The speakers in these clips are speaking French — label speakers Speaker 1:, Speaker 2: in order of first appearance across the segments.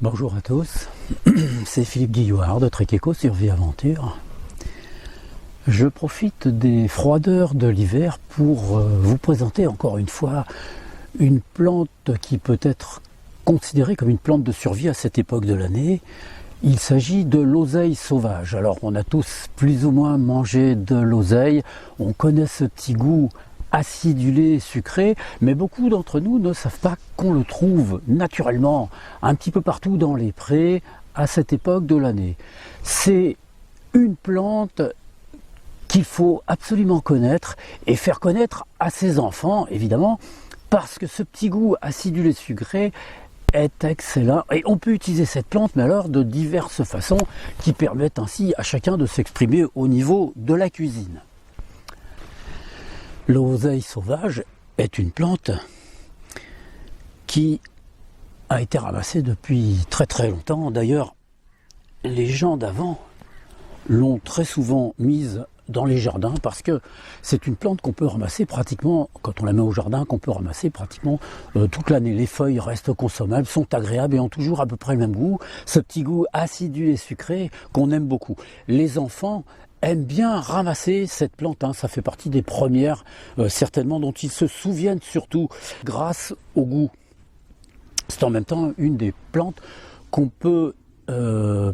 Speaker 1: Bonjour à tous, c'est Philippe Guillouard de Trek Eco sur Vie Aventure. Je profite des froideurs de l'hiver pour vous présenter encore une fois une plante qui peut être considérée comme une plante de survie à cette époque de l'année. Il s'agit de l'oseille sauvage. Alors on a tous plus ou moins mangé de l'oseille, on connaît ce petit goût acidulé, sucré, mais beaucoup d'entre nous ne savent pas qu'on le trouve naturellement un petit peu partout dans les prés à cette époque de l'année. C'est une plante qu'il faut absolument connaître et faire connaître à ses enfants, évidemment, parce que ce petit goût acidulé, sucré est excellent et on peut utiliser cette plante, mais alors de diverses façons qui permettent ainsi à chacun de s'exprimer au niveau de la cuisine. L'oseille sauvage est une plante qui a été ramassée depuis très très longtemps. D'ailleurs, les gens d'avant l'ont très souvent mise dans les jardins parce que c'est une plante qu'on peut ramasser pratiquement, quand on la met au jardin, qu'on peut ramasser pratiquement toute l'année. Les feuilles restent consommables, sont agréables et ont toujours à peu près le même goût, ce petit goût acidulé et sucré qu'on aime beaucoup. Les enfants aiment bien ramasser cette plante, ça fait partie des premières certainement dont ils se souviennent surtout grâce au goût. C'est en même temps une des plantes qu'on peut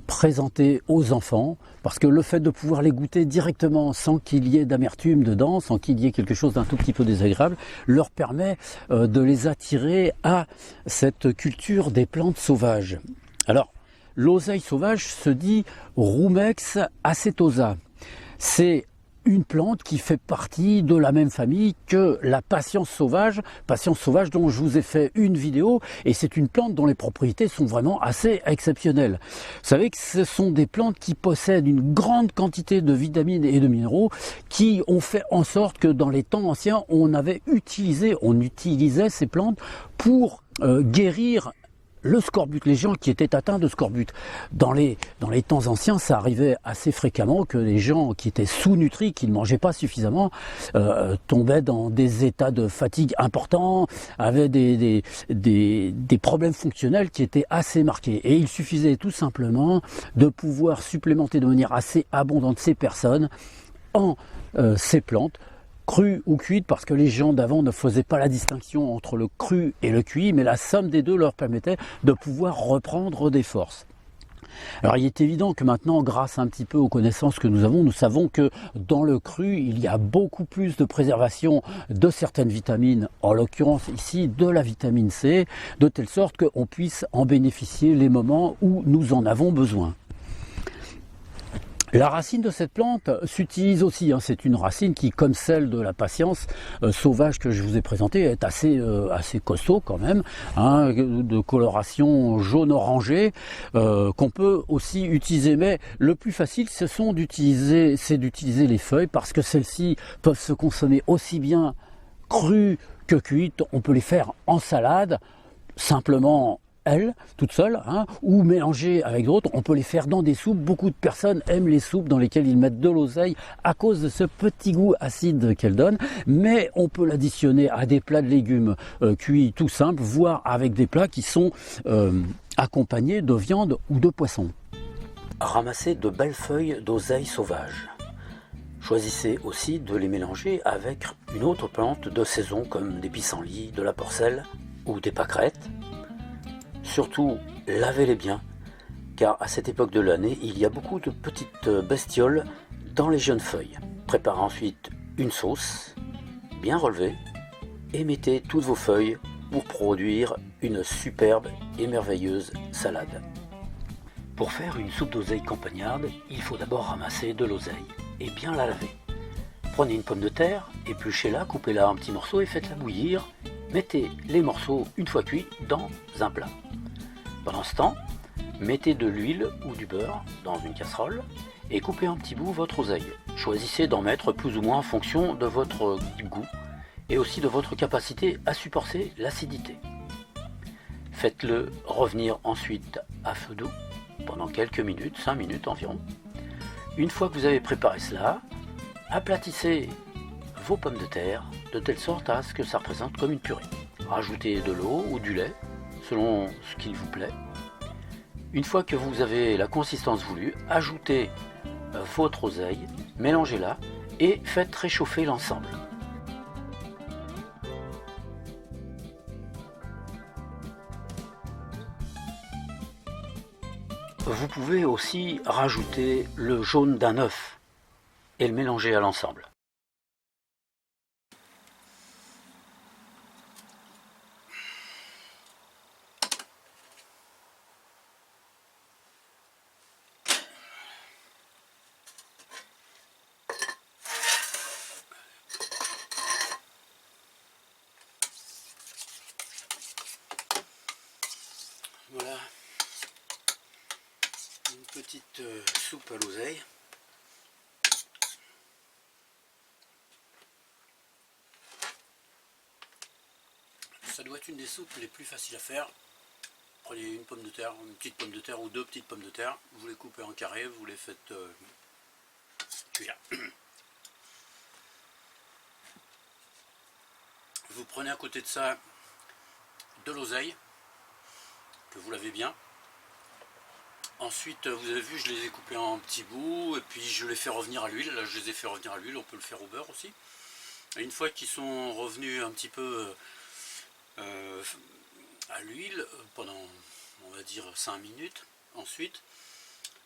Speaker 1: présenter aux enfants, parce que le fait de pouvoir les goûter directement sans qu'il y ait d'amertume dedans, sans qu'il y ait quelque chose d'un tout petit peu désagréable, leur permet de les attirer à cette culture des plantes sauvages. Alors, l'oseille sauvage se dit Rumex acetosa. C'est une plante qui fait partie de la même famille que la patience sauvage dont je vous ai fait une vidéo, et c'est une plante dont les propriétés sont vraiment assez exceptionnelles. Vous savez que ce sont des plantes qui possèdent une grande quantité de vitamines et de minéraux qui ont fait en sorte que dans les temps anciens, on utilisait ces plantes pour guérir le scorbut, les gens qui étaient atteints de scorbut. Dans les temps anciens, ça arrivait assez fréquemment que les gens qui étaient sous-nutris, qui ne mangeaient pas suffisamment, tombaient dans des états de fatigue importants, avaient des problèmes fonctionnels qui étaient assez marqués. Et il suffisait tout simplement de pouvoir supplémenter de manière assez abondante ces personnes en ces plantes, cru ou cuite, parce que les gens d'avant ne faisaient pas la distinction entre le cru et le cuit, mais la somme des deux leur permettait de pouvoir reprendre des forces. Alors il est évident que maintenant, grâce un petit peu aux connaissances que nous avons, nous savons que dans le cru, il y a beaucoup plus de préservation de certaines vitamines, en l'occurrence ici de la vitamine C, de telle sorte qu'on puisse en bénéficier les moments où nous en avons besoin. La racine de cette plante s'utilise aussi, c'est une racine qui, comme celle de la patience sauvage que je vous ai présentée, est assez costaud quand même, de coloration jaune-orangé, qu'on peut aussi utiliser. Mais le plus facile, c'est d'utiliser les feuilles, parce que celles-ci peuvent se consommer aussi bien crues que cuites. On peut les faire en salade, simplement toute seule, ou mélangée avec d'autres. On peut les faire dans des soupes. Beaucoup de personnes aiment les soupes dans lesquelles ils mettent de l'oseille à cause de ce petit goût acide qu'elle donne, mais on peut l'additionner à des plats de légumes cuits tout simples, voire avec des plats qui sont accompagnés de viande ou de poisson. Ramassez de belles feuilles d'oseille sauvage. Choisissez aussi de les mélanger avec une autre plante de saison comme des pissenlits, de la porcelle ou des pâquerettes. Surtout, lavez-les bien, car à cette époque de l'année, il y a beaucoup de petites bestioles dans les jeunes feuilles. Préparez ensuite une sauce, bien relevée, et mettez toutes vos feuilles pour produire une superbe et merveilleuse salade. Pour faire une soupe d'oseille campagnarde, il faut d'abord ramasser de l'oseille et bien la laver. Prenez une pomme de terre, épluchez-la, coupez-la en petits morceaux et faites-la bouillir. Mettez les morceaux, une fois cuits, dans un plat. Pendant ce temps, mettez de l'huile ou du beurre dans une casserole et coupez en petits bouts votre oseille. Choisissez d'en mettre plus ou moins en fonction de votre goût et aussi de votre capacité à supporter l'acidité. Faites-le revenir ensuite à feu doux pendant quelques minutes, 5 minutes environ. Une fois que vous avez préparé cela, aplatissez vos pommes de terre de telle sorte à ce que ça représente comme une purée. Rajoutez de l'eau ou du lait selon ce qu'il vous plaît. Une fois que vous avez la consistance voulue, ajoutez votre oseille, mélangez-la et faites réchauffer l'ensemble. Vous pouvez aussi rajouter le jaune d'un œuf et le mélanger à l'ensemble. Voilà une petite soupe à l'oseille. Ça doit être une des soupes les plus faciles à faire. Prenez une pomme de terre, une petite pomme de terre ou deux petites pommes de terre, vous les coupez en carré, vous les faites cuire. Vous prenez à côté de ça de l'oseille, que vous lavez bien. Ensuite, vous avez vu, je les ai coupés en petits bouts et puis je les fais revenir à l'huile. Là, je les ai fait revenir à l'huile, on peut le faire au beurre aussi. Et une fois qu'ils sont revenus un petit peu à l'huile, pendant, on va dire, 5 minutes, ensuite,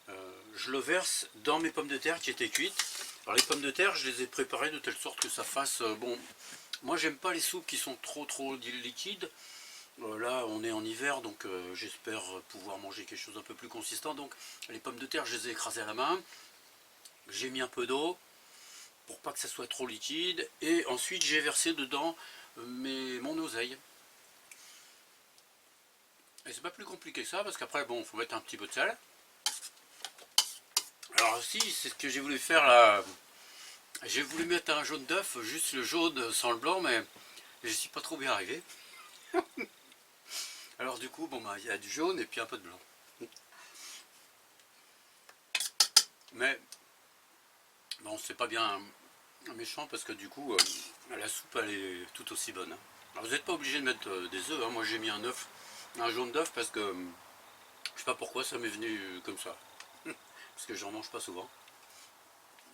Speaker 1: je le verse dans mes pommes de terre qui étaient cuites. Alors les pommes de terre, je les ai préparées de telle sorte que ça fasse... bon, moi, j'aime pas les soupes qui sont trop liquides. Là on est en hiver, donc j'espère pouvoir manger quelque chose d'un peu plus consistant. Donc les pommes de terre, je les ai écrasées à la main, j'ai mis un peu d'eau pour pas que ça soit trop liquide, et ensuite j'ai versé dedans mon oseille. Et c'est pas plus compliqué que ça, parce qu'après bon, il faut mettre un petit peu de sel. Alors si, c'est ce que j'ai voulu faire là, j'ai voulu mettre un jaune d'œuf, juste le jaune sans le blanc, mais je suis pas trop bien arrivé. Alors du coup, bon bah il y a du jaune et puis un peu de blanc. Mais bon, c'est pas bien méchant parce que du coup, la soupe elle est tout aussi bonne. Alors vous n'êtes pas obligé de mettre des œufs, hein. Moi j'ai mis un œuf, un jaune d'œuf parce que je sais pas pourquoi ça m'est venu comme ça. Parce que j'en mange pas souvent.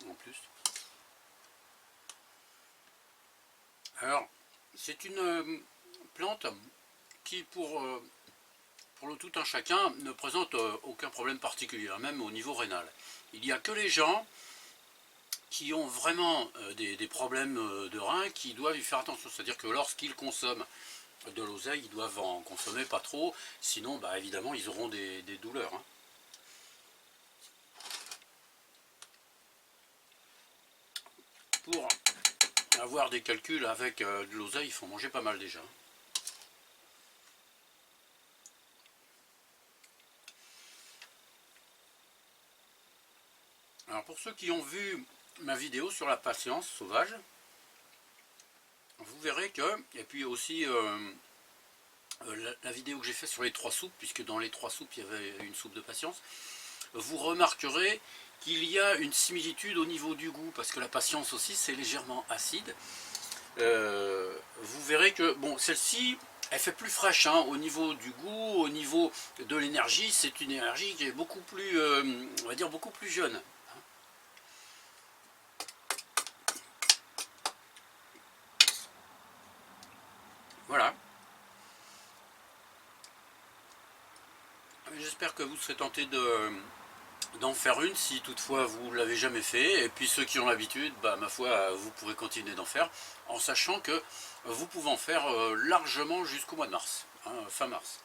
Speaker 1: En plus. Alors, c'est une plante qui pour le tout un chacun ne présente aucun problème particulier, même au niveau rénal. Il n'y a que les gens qui ont vraiment des problèmes de rein qui doivent y faire attention. C'est-à-dire que lorsqu'ils consomment de l'oseille, ils doivent en consommer pas trop, sinon bah, évidemment ils auront des douleurs. Hein. Pour avoir des calculs avec de l'oseille, il faut manger pas mal déjà. Alors pour ceux qui ont vu ma vidéo sur la patience sauvage, vous verrez que, et puis aussi la vidéo que j'ai faite sur les 3 soupes, puisque dans les 3 soupes il y avait une soupe de patience, vous remarquerez qu'il y a une similitude au niveau du goût, parce que la patience aussi c'est légèrement acide. Vous verrez que bon, celle-ci elle fait plus fraîche hein, au niveau du goût, au niveau de l'énergie, c'est une énergie qui est beaucoup plus, on va dire beaucoup plus jeune. Voilà. J'espère que vous serez tenté d'en faire une si toutefois vous ne l'avez jamais fait. Et puis ceux qui ont l'habitude, bah, ma foi, vous pourrez continuer d'en faire en sachant que vous pouvez en faire largement jusqu'au mois de mars, hein, fin mars.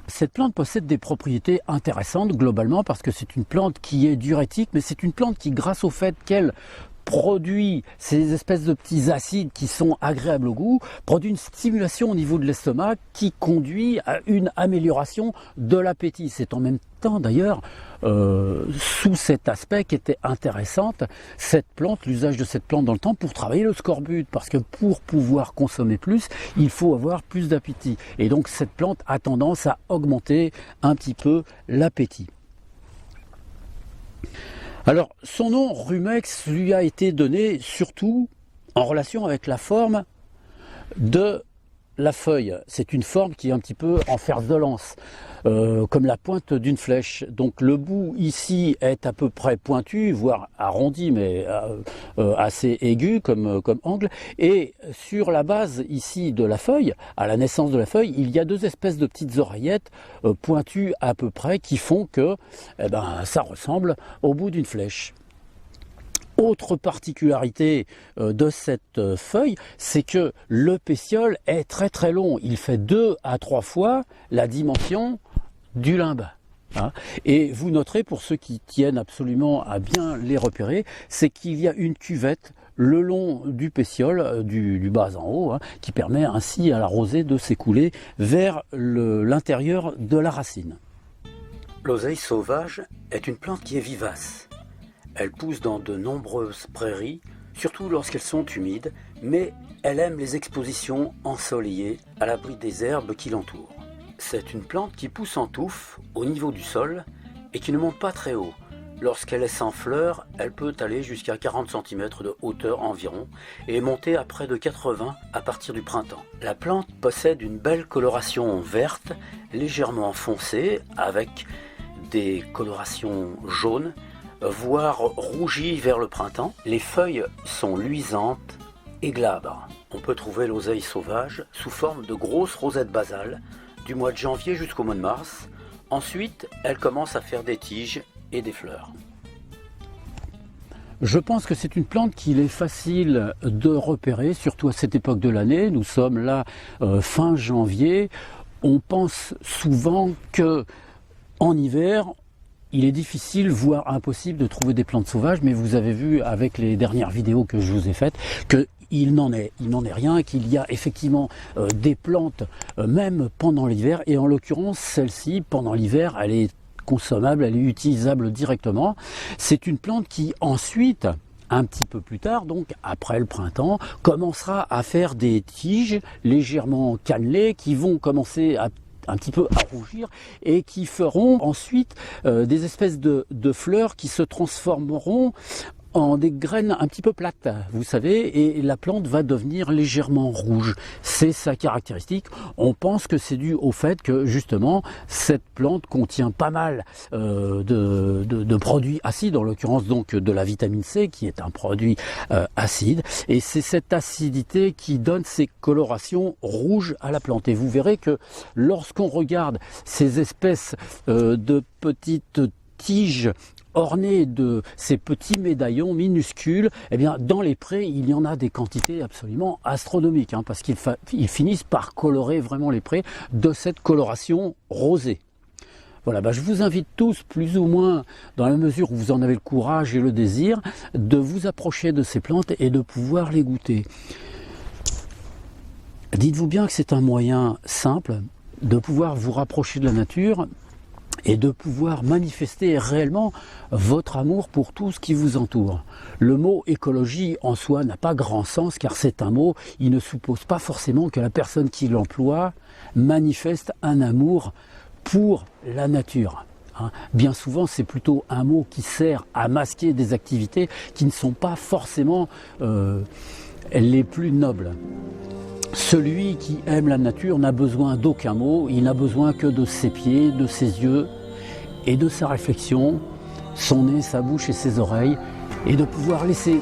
Speaker 1: Cette plante possède des propriétés intéressantes globalement parce que c'est une plante qui est diurétique, mais c'est une plante qui, grâce au fait qu'elle produit ces espèces de petits acides qui sont agréables au goût, produit une stimulation au niveau de l'estomac qui conduit à une amélioration de l'appétit. C'est en même temps d'ailleurs sous cet aspect qui était intéressante, cette plante, l'usage de cette plante dans le temps pour travailler le scorbut, parce que pour pouvoir consommer plus, il faut avoir plus d'appétit. Et donc cette plante a tendance à augmenter un petit peu l'appétit. Alors, son nom, Rumex, lui a été donné surtout en relation avec la forme de la feuille. C'est une forme qui est un petit peu en fer de lance, comme la pointe d'une flèche. Donc le bout ici est à peu près pointu, voire arrondi, mais assez aigu comme angle. Et sur la base ici de la feuille, à la naissance de la feuille, il y a deux espèces de petites oreillettes pointues à peu près qui font que ça ressemble au bout d'une flèche. Autre particularité de cette feuille, c'est que le pétiole est très très long. Il fait 2 à 3 fois la dimension du limbe. Et vous noterez, pour ceux qui tiennent absolument à bien les repérer, c'est qu'il y a une cuvette le long du pétiole, du bas en haut, qui permet ainsi à la rosée de s'écouler vers l'intérieur de la racine. L'oseille sauvage est une plante qui est vivace. Elle pousse dans de nombreuses prairies, surtout lorsqu'elles sont humides, mais elle aime les expositions ensoleillées à l'abri des herbes qui l'entourent. C'est une plante qui pousse en touffe au niveau du sol et qui ne monte pas très haut. Lorsqu'elle est sans fleurs, elle peut aller jusqu'à 40 cm de hauteur environ et monter à près de 80 à partir du printemps. La plante possède une belle coloration verte, légèrement foncée, avec des colorations jaunes, voire rougie vers le printemps. Les feuilles sont luisantes et glabres. On peut trouver l'oseille sauvage sous forme de grosses rosettes basales du mois de janvier jusqu'au mois de mars. Ensuite, elle commence à faire des tiges et des fleurs. Je pense que c'est une plante qu'il est facile de repérer, surtout à cette époque de l'année. Nous sommes là fin janvier. On pense souvent que en hiver, il est difficile, voire impossible de trouver des plantes sauvages, mais vous avez vu avec les dernières vidéos que je vous ai faites qu'il n'en est rien, qu'il y a effectivement des plantes même pendant l'hiver, et en l'occurrence celle-ci, pendant l'hiver, elle est consommable, elle est utilisable directement. C'est une plante qui ensuite, un petit peu plus tard, donc après le printemps, commencera à faire des tiges légèrement cannelées qui vont commencer à un petit peu à rougir et qui feront ensuite des espèces de fleurs qui se transformeront en des graines un petit peu plates, vous savez, et la plante va devenir légèrement rouge. C'est sa caractéristique. On pense que c'est dû au fait que justement cette plante contient pas mal de produits acides, en l'occurrence donc de la vitamine C qui est un produit acide, et c'est cette acidité qui donne ces colorations rouges à la plante. Et vous verrez que lorsqu'on regarde ces espèces de petites tiges ornées de ces petits médaillons minuscules, eh bien dans les prés il y en a des quantités absolument astronomiques, parce qu'ils finissent par colorer vraiment les prés de cette coloration rosée. Voilà, je vous invite tous, plus ou moins, dans la mesure où vous en avez le courage et le désir, de vous approcher de ces plantes et de pouvoir les goûter. Dites-vous bien que c'est un moyen simple de pouvoir vous rapprocher de la nature et de pouvoir manifester réellement votre amour pour tout ce qui vous entoure. Le mot écologie en soi n'a pas grand sens, car c'est un mot, il ne suppose pas forcément que la personne qui l'emploie manifeste un amour pour la nature. Bien souvent, c'est plutôt un mot qui sert à masquer des activités qui ne sont pas forcément les plus nobles. Celui qui aime la nature n'a besoin d'aucun mot, il n'a besoin que de ses pieds, de ses yeux et de sa réflexion, son nez, sa bouche et ses oreilles, et de pouvoir laisser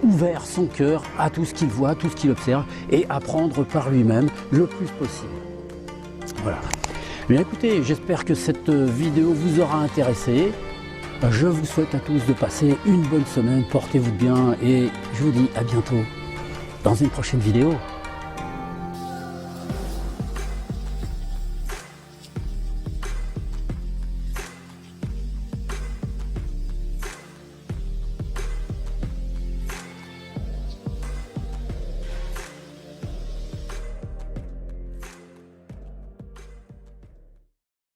Speaker 1: ouvert son cœur à tout ce qu'il voit, tout ce qu'il observe, et apprendre par lui-même le plus possible. Voilà. Bien écoutez, j'espère que cette vidéo vous aura intéressé. Je vous souhaite à tous de passer une bonne semaine, portez-vous bien, et je vous dis à bientôt dans une prochaine vidéo.